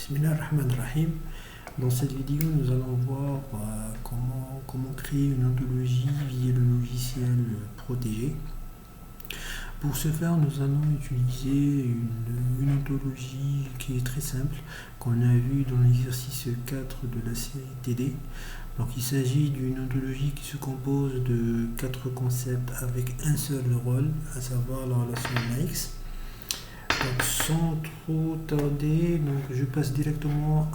Bismillahirrahmanirrahim. Dans cette vidéo, nous allons voir comment créer une ontologie via le logiciel protégé. Pour ce faire, nous allons utiliser une ontologie qui est très simple, qu'on a vu dans l'exercice 4 de la série TD. Donc, il s'agit d'une ontologie qui se compose de 4 concepts avec un seul rôle, à savoir la relation likes. Donc, sans trop tarder, je passe directement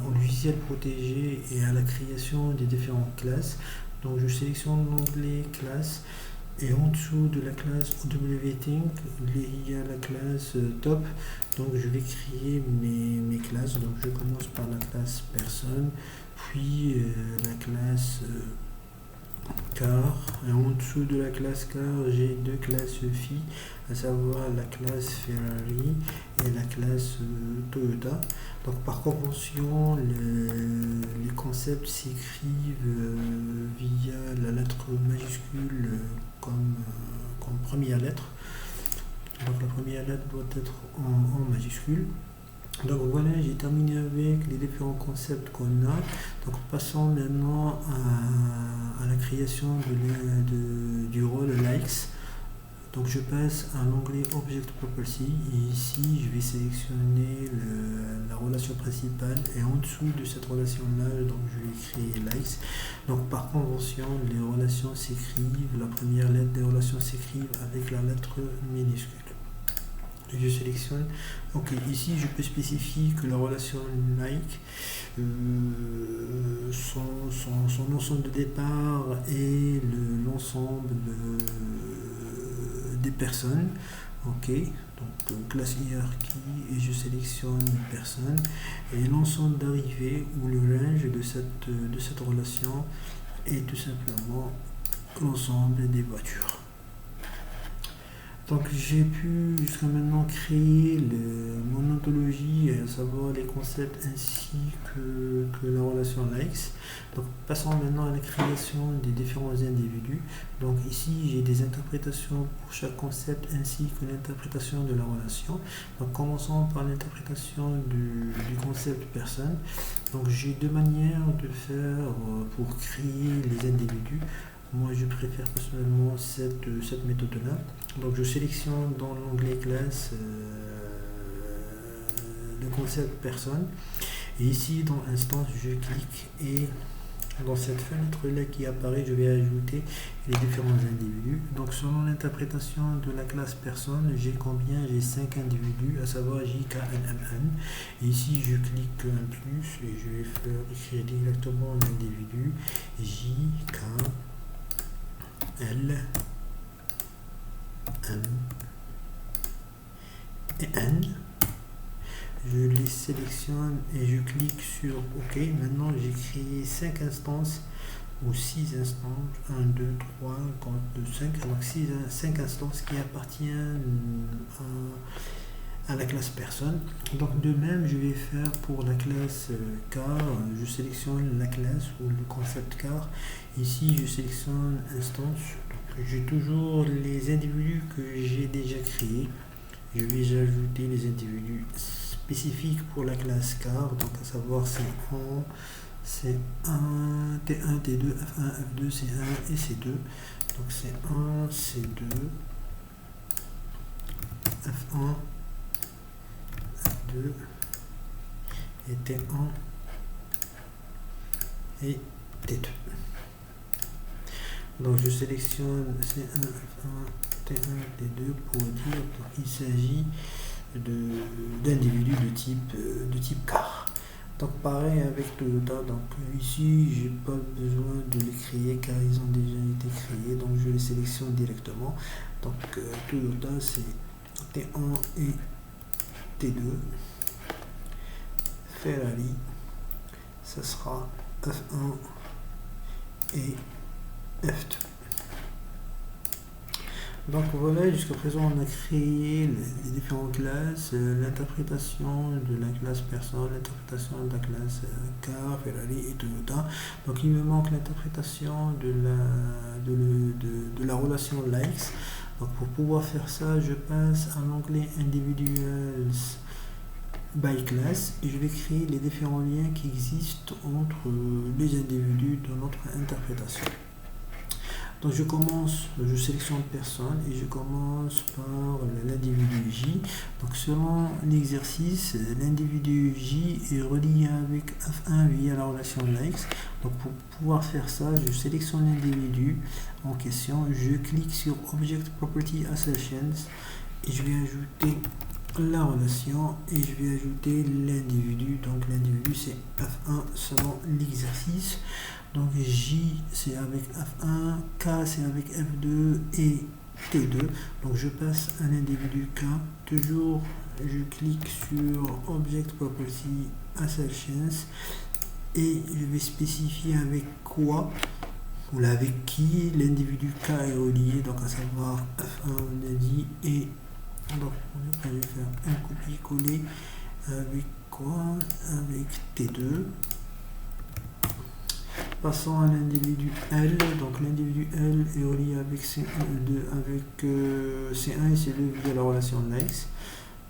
au logiciel protégé et à la création des différentes classes. Donc, je sélectionne l'onglet classe et en dessous de la classe OWThink, il y a la classe top. Donc, je vais créer mes classes. Donc, je commence par la classe personne, puis la classe car, et en dessous de la classe car, j'ai deux classes filles, à savoir la classe Ferrari et la classe Toyota. Donc par convention, les concepts s'écrivent via la lettre majuscule comme première lettre. Donc la première lettre doit être en majuscule. Donc voilà, j'ai terminé avec les différents concepts qu'on a. Donc passons maintenant à la création du rôle likes. Donc je passe à l'onglet Object Property et ici je vais sélectionner la relation principale et en dessous de cette relation là, donc je vais créer likes. Donc par convention, les relations s'écrivent, la première lettre des relations s'écrivent avec la lettre minuscule. Je sélectionne. Ok, ici je peux spécifier que la relation like, son ensemble de départ est l'ensemble des personnes. Ok, donc classe hierarchie et je sélectionne une personne et l'ensemble d'arrivée ou le range de cette relation est tout simplement l'ensemble des voitures. Donc j'ai pu jusqu'à maintenant créer mon ontologie, à savoir les concepts ainsi que la relation likes. Donc passons maintenant à la création des différents individus. Donc ici j'ai des interprétations pour chaque concept ainsi que l'interprétation de la relation. Donc commençons par l'interprétation du concept personne. Donc j'ai deux manières de faire pour créer les individus. Moi, je préfère personnellement cette méthode-là. Donc, je sélectionne dans l'onglet classe le concept personne. Et ici, dans instance, je clique et dans cette fenêtre-là qui apparaît, je vais ajouter les différents individus. Donc, selon l'interprétation de la classe personne, j'ai combien? J'ai 5 individus, à savoir JKNMN. Et ici, je clique un plus et je vais écrire directement l'individu JK. L, M et N. Je les sélectionne et je clique sur OK. Maintenant, j'ai créé 5 instances ou 6 instances. 1, 2, 3, 4, 2, 5. Alors 5 instances qui appartiennent à la classe personne. Donc de même, je vais faire pour la classe car. Je sélectionne la classe ou le concept car. Ici, je sélectionne instance. J'ai toujours les individus que j'ai déjà créés. Je vais ajouter les individus spécifiques pour la classe car, donc à savoir C1, T1, T2, F1, F2, C1 et C2. Donc C1, C2, F1, F2 et T1 et T2. Donc je sélectionne C1, F1, T1, T2 pour dire qu'il s'agit d'individus de type car. Donc pareil avec Toyota, donc ici j'ai pas besoin de les créer car ils ont déjà été créés, donc je les sélectionne directement. Donc Toyota c'est T1 et T2. Ferrari ça sera F1 et F2. Donc voilà, jusqu'à présent on a créé les différentes classes, l'interprétation de la classe personne, l'interprétation de la classe car, Ferrari et Toyota. Donc il me manque l'interprétation de la relation likes. Donc pour pouvoir faire ça, je passe à l'onglet individuals by class et je vais créer les différents liens qui existent entre les individus dans notre interprétation. Donc je sélectionne personne et je commence par l'individu J. Donc selon l'exercice, l'individu J est relié avec F1 via la relation likes. Donc pour pouvoir faire ça, je sélectionne l'individu en question, je clique sur Object Property Assertions et je vais ajouter la relation et je vais ajouter l'individu. Donc l'individu c'est F1 selon l'exercice. Donc J c'est avec F1, K c'est avec F2 et T2. Donc je passe à l'individu K. Toujours je clique sur Object Property Assertions et je vais spécifier avec quoi ou avec qui l'individu K est relié. Donc à savoir F1 on a dit et donc je vais faire un copier-coller avec quoi? Avec T2. Passons à l'individu L. Donc l'individu L est relié avec C1 et C2 via la relation likes.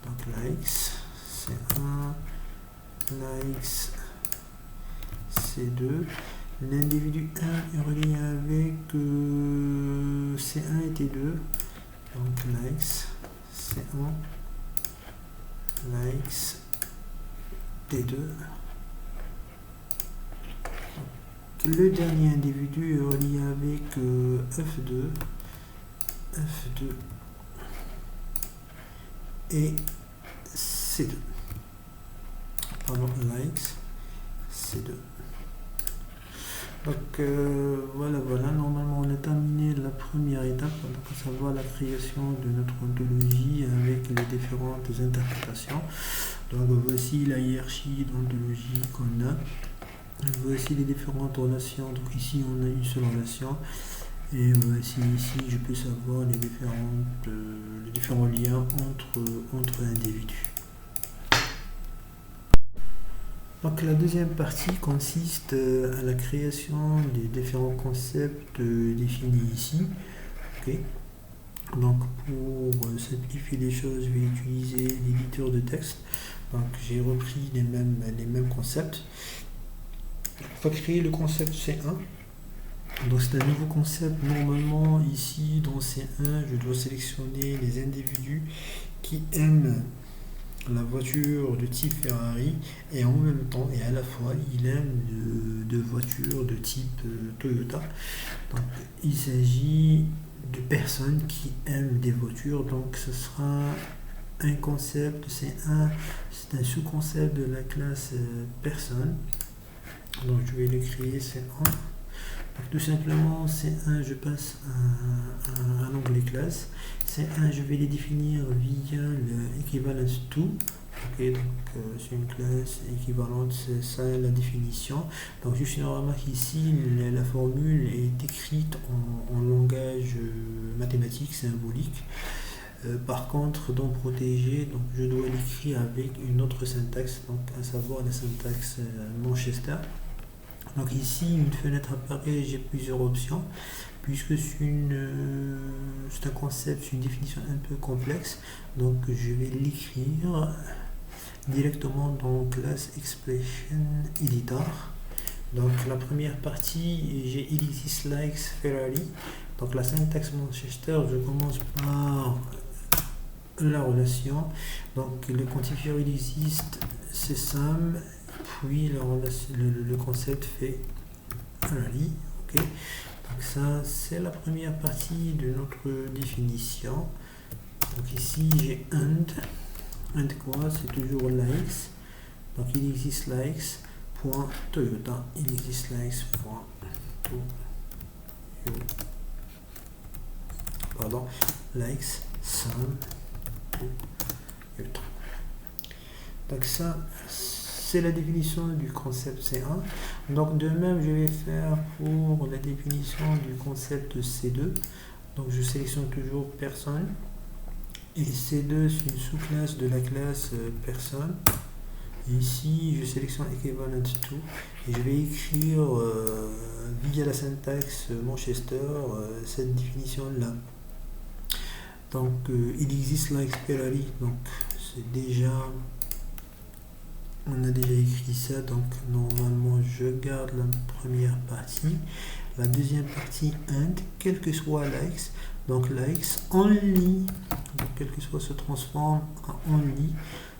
Donc likes C1 likes C2. L'individu 1 est relié avec C1 et T2. Donc likes C1 likes T2. Le dernier individu est relié avec F2 et C2. Pardon, likes C2. Donc voilà, normalement on a terminé la première étape, donc à savoir la création de notre ontologie avec les différentes interprétations. Donc voici la hiérarchie d'ontologie qu'on a. Voici les différentes relations. Donc ici on a une seule relation et voici ici je peux savoir les différents liens entre individus. Donc la deuxième partie consiste à la création des différents concepts définis ici. Okay. Donc pour simplifier les choses, je vais utiliser l'éditeur de texte. Donc j'ai repris les mêmes concepts. On va créer le concept C1. Donc c'est un nouveau concept. Normalement ici dans C1 je dois sélectionner les individus qui aiment la voiture de type Ferrari et en même temps et à la fois il aime de voitures de type Toyota. Donc il s'agit de personnes qui aiment des voitures. Donc ce sera un concept C1, c'est un sous-concept de la classe personne. Donc je vais le créer C1. Donc tout simplement C1 je passe à l'onglet classe. C1 je vais les définir via l'équivalence to. Ok, donc c'est une classe équivalente, c'est ça la définition. Donc juste une remarque ici, la formule est écrite en langage mathématique symbolique. Par contre dans protégé, donc je dois l'écrire avec une autre syntaxe, donc à savoir la syntaxe Manchester. Donc ici une fenêtre apparaît, j'ai plusieurs options puisque c'est un concept, c'est une définition un peu complexe. Donc je vais l'écrire directement dans classe expression editor. Donc la première partie, j'ai Ellipsis likes Ferrari. Donc la syntaxe Manchester, je commence par la relation. Donc le quantifieur il existe, c'est Sam. Puis le concept fait Ferrari. Ok. Donc ça c'est la première partie de notre définition. Donc ici j'ai and quoi, c'est toujours likes. Donc il existe likes point Toyota, il existe likes point pardon, likes Sam Toyota. Donc ça c'est la définition du concept C1. Donc de même je vais faire pour la définition du concept C2. Donc je sélectionne toujours personne et C2 c'est une sous-classe de la classe personne. Et ici je sélectionne equivalent to et je vais écrire via la syntaxe Manchester cette définition là. Donc il existe like Ferrari, donc c'est déjà on a déjà écrit ça, donc normalement je garde la première partie. La deuxième partie, and, quel que soit l'X, donc l'X only, donc quel que soit se transforme en only,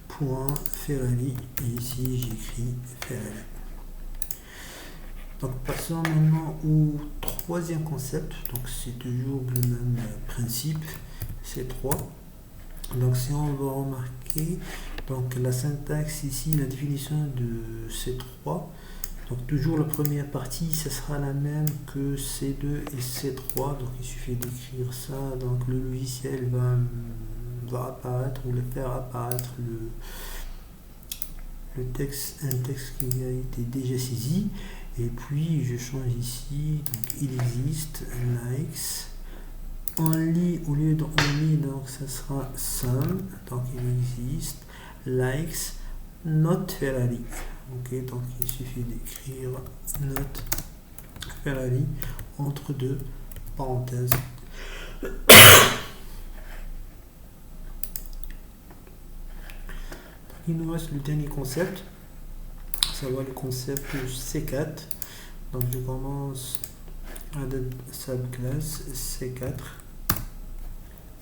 point Ferrari, et ici j'écris Ferrari. Donc passons maintenant au troisième concept, donc c'est toujours le même principe, C3. Donc si on va remarquer, donc la syntaxe ici, la définition de C3, donc toujours la première partie, ce sera la même que C2 et C3, donc il suffit d'écrire ça, donc le logiciel va apparaître ou le faire apparaître le texte, un texte qui a été déjà saisi, et puis je change ici, donc il existe, likes, only, au lieu de only, donc ça sera some, donc il existe, likes, not Ferrari. Ok, donc il suffit d'écrire not Ferrari entre deux parenthèses. Il nous reste le dernier concept, à savoir le concept C4. Donc je commence add subclass C4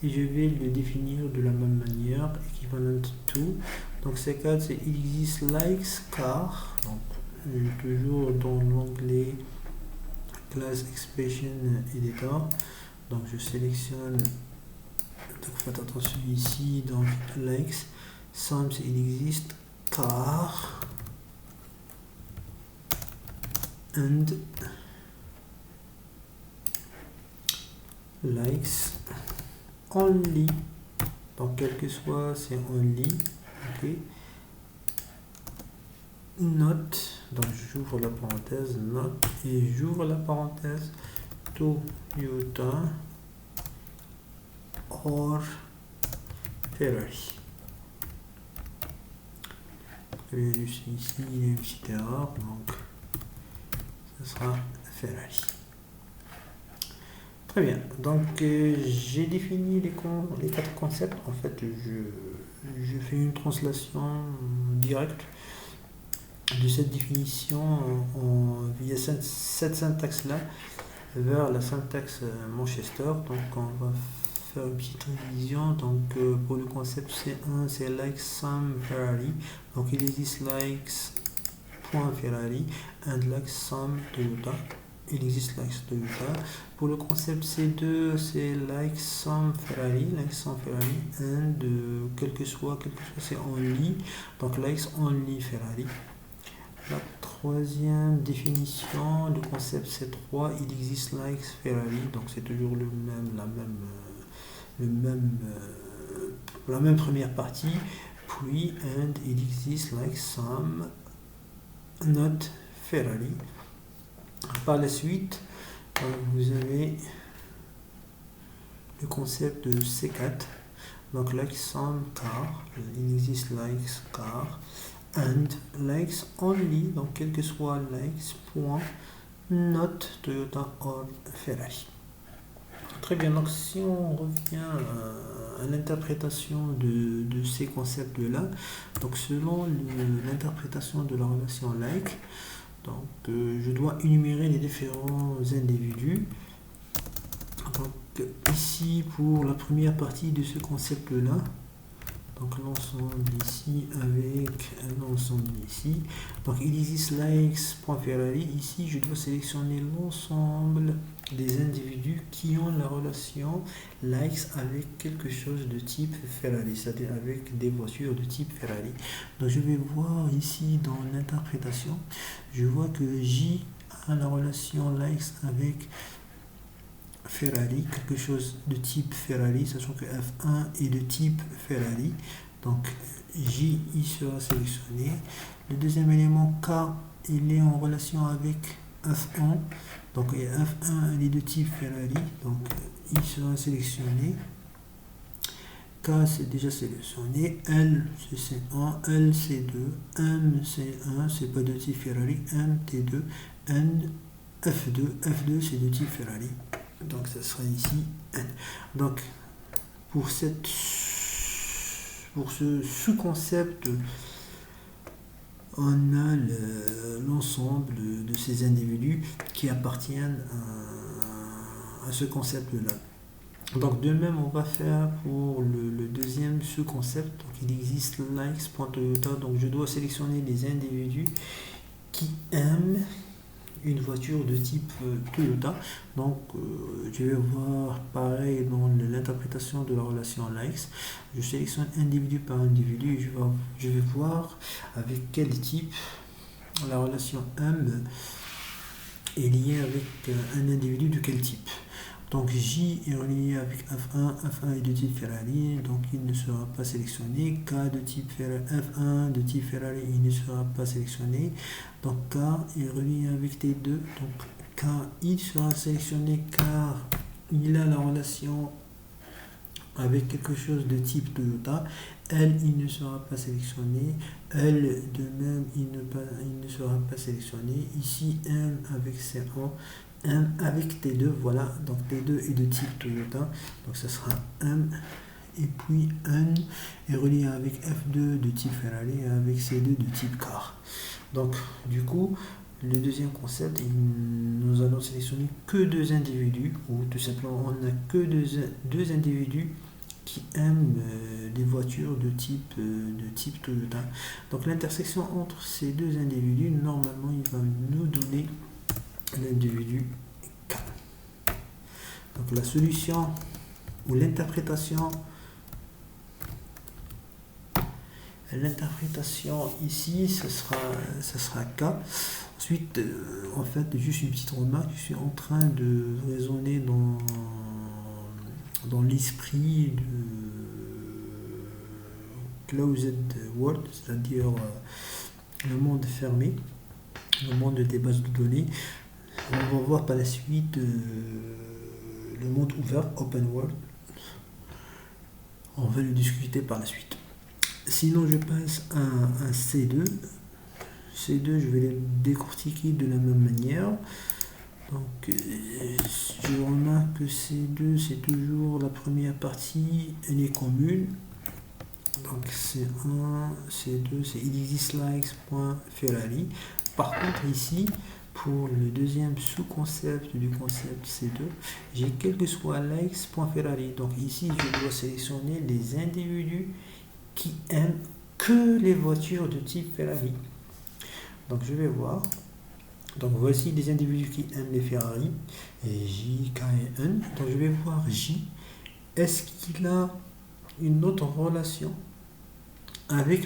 et je vais le définir de la même manière, equivalent to. Donc C4 c'est il existe likes car, donc toujours dans l'onglet class expression editor, donc je sélectionne, donc faites attention ici, donc likes, some c'est il existe car, and likes only, donc quel que soit c'est only, ok, not, donc j'ouvre la parenthèse not et j'ouvre la parenthèse Toyota or Ferrari. Ici il y a une petite erreur, donc ce sera Ferrari. Très bien, donc j'ai défini les quatre concepts. En fait, je fais une translation directe de cette définition via cette syntaxe-là vers la syntaxe Manchester. Donc on va faire une petite révision. Donc pour le concept C1, c'est likes some Ferrari. Donc il existe likes point Ferrari and likes some Toyota. Il existe likes Toyota. Pour le concept C2, c'est likes some Ferrari, and quel que soit c'est only, donc likes only Ferrari. La troisième définition, le concept C3, il existe likes Ferrari, donc c'est toujours la même première partie, puis and il existe likes some not Ferrari. Par la suite, vous avez le concept de C4, donc likes some car, il existe likes car, and likes only, donc quel que soit likes, point, not Toyota or Ferrari. Très bien, donc si on revient à l'interprétation de ces concepts-là, donc selon l'interprétation de la relation like, donc je dois énumérer les différents individus. Donc ici pour la première partie de ce concept-là, donc l'ensemble ici avec l'ensemble ici, donc il existe likes.ferrari, ici je dois sélectionner l'ensemble des individus qui ont la relation likes avec quelque chose de type Ferrari, c'est-à-dire avec des voitures de type Ferrari. Donc je vais voir ici dans l'interprétation, je vois que J a la relation likes avec Ferrari, quelque chose de type Ferrari, sachant que F1 est de type Ferrari, donc J il sera sélectionné. Le deuxième élément K, il est en relation avec F1, donc F1 il est de type Ferrari, donc il sera sélectionné. K c'est déjà sélectionné, L c'est C1, L c'est 2, M c'est 1, c'est pas de type Ferrari, M T2, N F2, F2 c'est de type Ferrari. Donc ça sera ici N. Donc pour ce sous-concept on a l'ensemble de ces individus qui appartiennent à ce concept-là. Donc de même, on va faire pour le deuxième sous-concept. Donc il existe likes.toyota. Donc je dois sélectionner les individus qui aiment une voiture de type Toyota. Donc je vais voir pareil dans l'interprétation de la relation likes. Je sélectionne individu par individu et je vais voir avec quel type la relation aime est liée avec un individu de quel type. Donc J est relié avec F1, F1 est de type Ferrari, donc il ne sera pas sélectionné. K de type Ferrari, F1 de type Ferrari, il ne sera pas sélectionné. Donc K est relié avec T2, donc K il sera sélectionné car il a la relation avec quelque chose de type Toyota. L il ne sera pas sélectionné. L de même il ne sera pas sélectionné. Ici M avec C1. M avec T2, voilà, donc T2 est de type Toyota, donc ça sera M, et puis N est relié avec F2 de type Ferrari et avec C2 de type car. Donc du coup, le deuxième concept, nous allons sélectionner que deux individus, ou tout simplement on n'a que deux individus qui aiment des voitures de type Toyota. Donc l'intersection entre ces deux individus, normalement il va nous donner l'individu K. Donc la solution ou l'interprétation ici ce sera K. Ensuite en fait juste une petite remarque, je suis en train de raisonner dans l'esprit de closed world, c'est-à-dire le monde fermé, le monde des bases de données. On va voir par la suite le monde ouvert, open world. On va le discuter par la suite. Sinon, je passe à un C2. C2, je vais les décortiquer de la même manière. Donc, je remarque que C2, c'est toujours la première partie, elle est commune. Donc, C1, C2, c'est EasySlikes.Ferrari. Par contre, ici, pour le deuxième sous-concept du concept C2, j'ai quel que soit likes.Ferrari. Donc ici, je dois sélectionner les individus qui aiment que les voitures de type Ferrari. Donc je vais voir. Donc voici les individus qui aiment les Ferrari, et J, K et N. Donc je vais voir J. Est-ce qu'il a une autre relation avec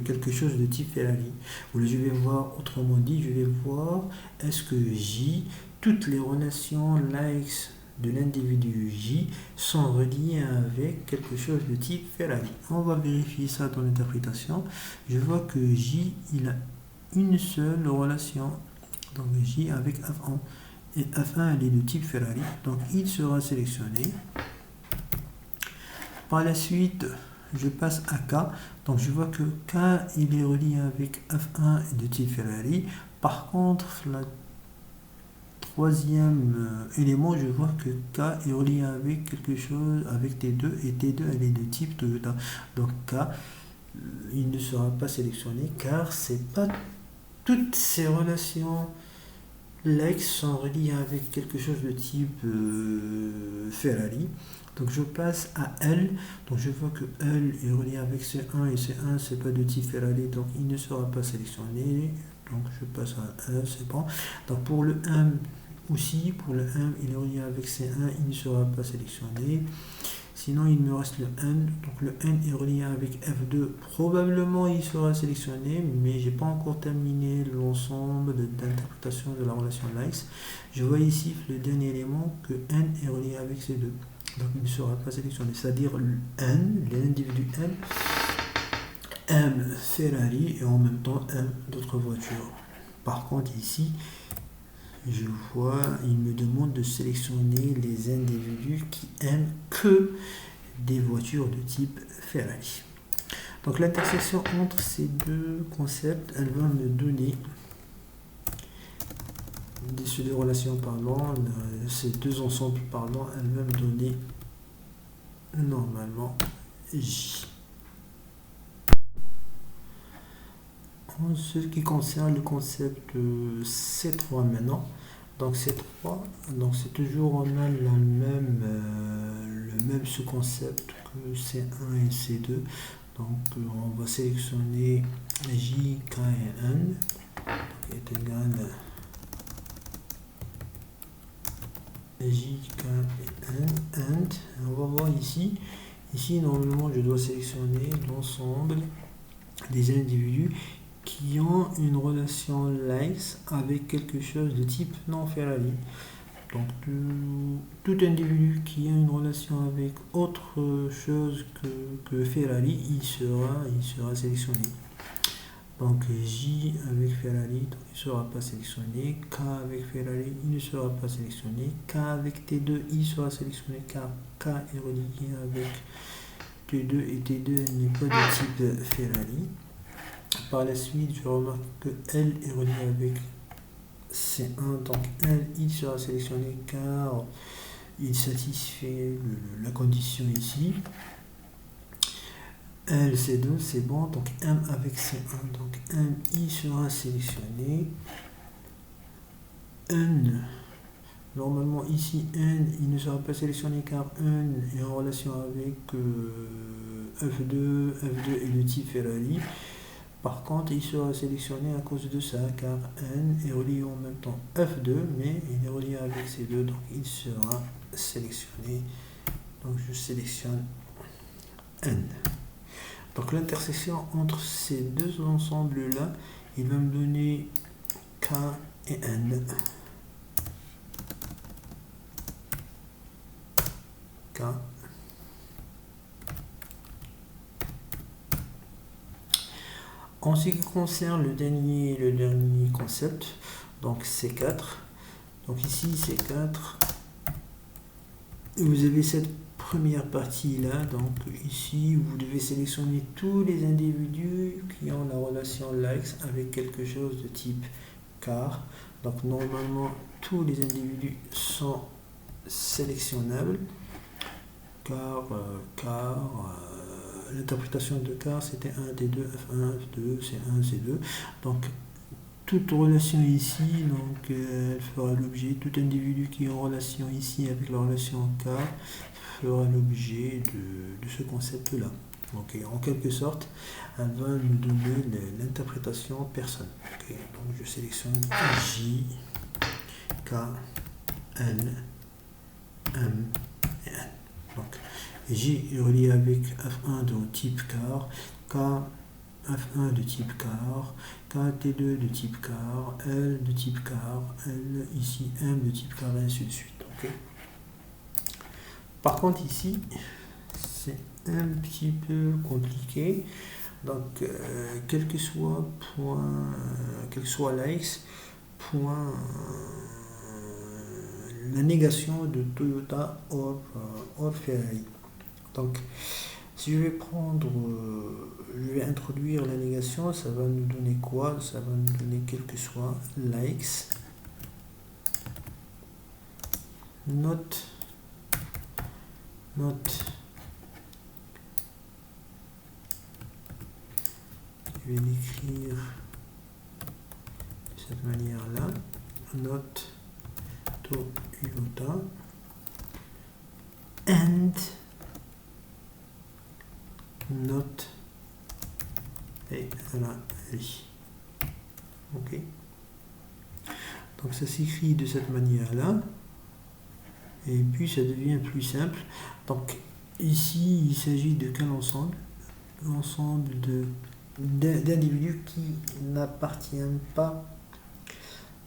quelque chose de type Ferrari? Ou je vais voir, autrement dit, je vais voir est-ce que J, toutes les relations likes de l'individu J sont reliées avec quelque chose de type Ferrari. On va vérifier ça dans l'interprétation. Je vois que J, il a une seule relation, donc J avec F1, et F1 elle est de type Ferrari, donc il sera sélectionné. Par la suite, je passe à K, donc je vois que K il est relié avec F1 de type Ferrari. Par contre, la troisième élément, je vois que K est relié avec quelque chose, avec T2, et T2 elle est de type Toyota. Donc K, il ne sera pas sélectionné car c'est pas toutes ces relations likes sont reliées avec quelque chose de type Ferrari. Donc je passe à L, donc je vois que L est relié avec C1 et C1 c'est pas de type Ferrari, donc il ne sera pas sélectionné. Donc je passe à L, c'est bon. Donc pour le M aussi, pour le M il est relié avec C1, il ne sera pas sélectionné. Sinon il me reste le N, donc le N est relié avec F2, probablement il sera sélectionné, mais j'ai pas encore terminé l'ensemble d'interprétation de la relation likes. Je vois ici le dernier élément que N est relié avec C2. Donc il ne sera pas sélectionné, c'est-à-dire N, l'individu N, aime Ferrari et en même temps aime d'autres voitures. Par contre ici, je vois, il me demande de sélectionner les individus qui aiment que des voitures de type Ferrari. Donc l'intersection entre ces deux concepts, elle va me donner ces deux relations parlant, ces deux ensembles parlant, elle va me donner normalement J. En ce qui concerne le concept C3 maintenant, donc C3, donc c'est toujours on a le même sous-concept que C1 et C2. Donc on va sélectionner J, K et N qui est égal à J, K et N, and on va voir ici, normalement je dois sélectionner l'ensemble des individus qui ont une relation likes avec quelque chose de type non Ferrari. Donc tout individu qui a une relation avec autre chose que Ferrari, il sera sélectionné. Donc J avec Ferrari, donc il ne sera pas sélectionné. K avec Ferrari, il ne sera pas sélectionné. K avec T2, il sera sélectionné car K est relié avec T2 et T2 n'est pas de type Ferrari. Par la suite, je remarque que L est relié avec C1, donc L, il sera sélectionné car il satisfait la condition ici. L, C2, c'est bon, donc M avec C1, donc M, il sera sélectionné. N, normalement ici, N, il ne sera pas sélectionné car N est en relation avec F2 est de type Ferrari. Par contre, il sera sélectionné à cause de ça, car N est relié en même temps F2, mais il est relié avec C2, donc il sera sélectionné. Donc je sélectionne N. Donc l'intersection entre ces deux ensembles-là, il va me donner K et N. K. En ce qui concerne le dernier concept, donc C4, donc ici C4, vous avez cette première partie là, donc ici vous devez sélectionner tous les individus qui ont la relation likes avec quelque chose de type car. Donc normalement tous les individus sont sélectionnables car l'interprétation de car c'était 1, T2, F1, F2, C1, C2. Donc toute relation ici, donc elle fera l'objet, tout individu qui est en relation ici avec la relation car fera l'objet de ce concept-là. Donc en quelque sorte, elle va nous donner l'interprétation personne. Okay, donc je sélectionne J, K, N, M et N. Donc J est relié avec F1 de type car, K F1 de type car, K T2 de type car, L de type car, L ici M de type car et ainsi de suite. Okay. Par contre ici, c'est un petit peu compliqué. Donc quel que soit likes, point la négation de Toyota or Ferrari. Donc si je vais introduire la négation, ça va nous donner quoi? Ça va nous donner quel que soit likes not je vais l'écrire de cette manière là, not Toyota and not Ferrari. Ok, donc ça s'écrit de cette manière là et puis ça devient plus simple. Donc ici il s'agit de quel ensemble? L'ensemble d'individus qui n'appartiennent pas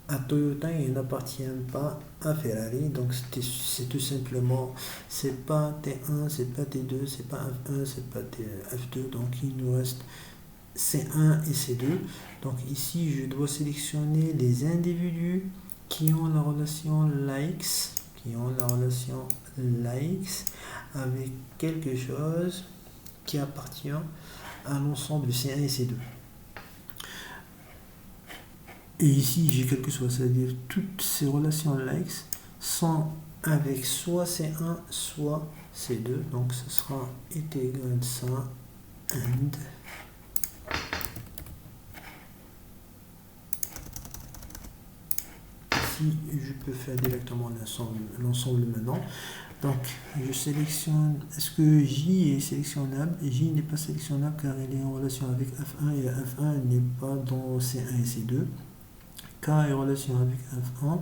à Toyota et n'appartiennent pas à Ferrari. Donc c'est tout simplement, c'est pas T1, c'est pas T2, c'est pas F1, c'est pas F2, donc il nous reste C1 et C2. Donc ici je dois sélectionner les individus qui ont la relation likes, avec quelque chose qui appartient à l'ensemble C1 et C2. Et ici, j'ai quelque chose, c'est-à-dire toutes ces relations likes sont avec soit C1, soit C2. Donc, ce sera est égal à ça, and ici, je peux faire directement l'ensemble maintenant. Donc, je sélectionne, est-ce que J est sélectionnable? J n'est pas sélectionnable car il est en relation avec F1 et F1 n'est pas dans C1 et C2. K est en relation avec F1,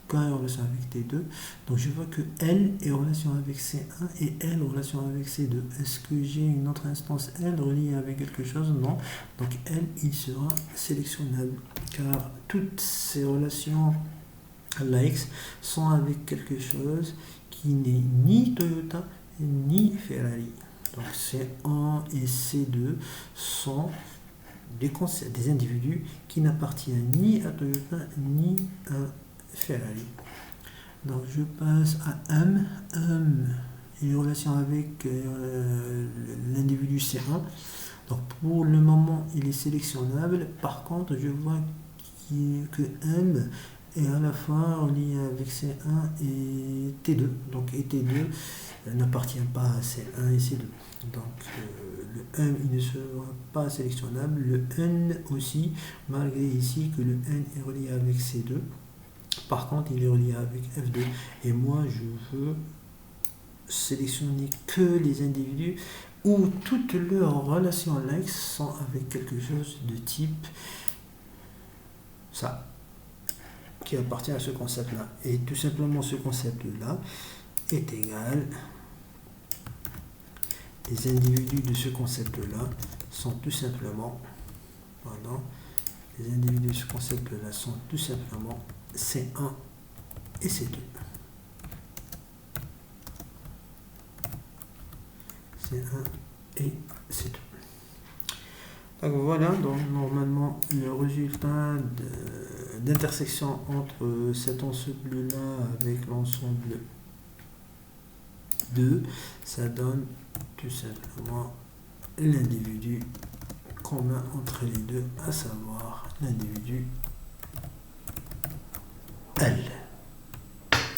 K est en relation avec T2. Donc, je vois que L est en relation avec C1 et L en relation avec C2. Est-ce que j'ai une autre instance L reliée avec quelque chose? Non. Donc, L, il sera sélectionnable car toutes ces relations à la X sont avec quelque chose qui n'est ni Toyota ni Ferrari. Donc C1 et C2 sont des individus qui n'appartiennent ni à Toyota ni à Ferrari. Donc je passe à M. M est en relation avec l'individu C1. Donc pour le moment il est sélectionnable. Par contre je vois que M est à la fois relié avec C1 et T2. Donc et T2 n'appartient pas à C1 et C2. Donc le M il ne sera pas sélectionnable. Le N aussi, malgré ici que le N est relié avec C2. Par contre il est relié avec F2. Et moi je veux sélectionner que les individus où toutes leurs relations à l'ex sont avec quelque chose de type ça, qui appartient à ce concept-là. Et tout simplement, ce concept-là est égal. Les individus de ce concept-là sont tout simplement, pardon, les individus de ce concept-là sont tout simplement C1 et C2. C1 et C2. Donc voilà, donc normalement le résultat d'intersection entre cet ensemble-là avec l'ensemble 2, ça donne tout simplement l'individu commun entre les deux, à savoir l'individu L.